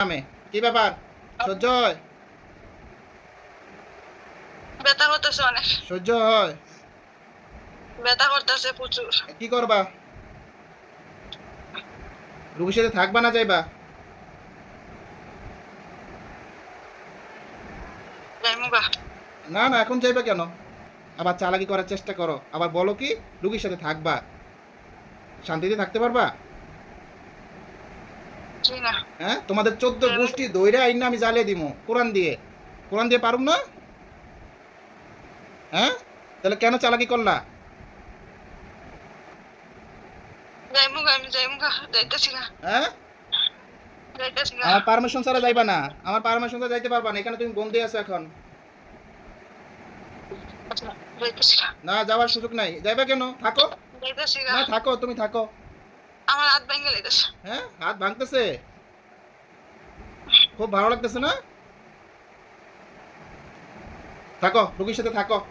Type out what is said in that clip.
নামে কি ব্যাপার? সহ্য হয়? ব্যথা করতেছে অনেক। সহ্য হয়? ব্যথা করতেছে প্রচুর। কি করবা? রুগীর সাথে থাকবা না যাইবা? যাইমুগা। না না, এখন যাইবা কেন? আবার চালাকি করার চেষ্টা করো, আবার বলো কি রুগীর সাথে থাকবা। শান্তিতে থাকতে পারবা? জি না। হ্যাঁ, তোমাদের 14 যাইমু- গোষ্ঠী দইরা আইন আমি জ্বালিয়ে দিমু কোরআন দিয়ে। কোরআন দিয়ে পারুম না? হ্যাঁ, তাহলে কেন চালাকি করলা? যাইমুগা, আমি যাইমুগা, যাইতেছি গা। হ্যাঁ, যাইতেছি গা। আমার পারমিশন ছাড়া যাইবা না। আমার পারমিশন ছাড়া যাইতে পারবা না, এখানে তুমি বন্দি আছো এখন। আচ্ছা, যাইতেছি গা। না, যাওয়ার সুযোগ নাই। যাইবা কেন? থাকো। যাইতেছি গা। না, থাকো, তুমি থাকো। আমার হাত ভেঙে যাইতেছে। হ্যাঁ, হাত ভাঙতেছে? খুব ভালো লাগতেছে না? থাকো, রুগীর সাথে থাকো।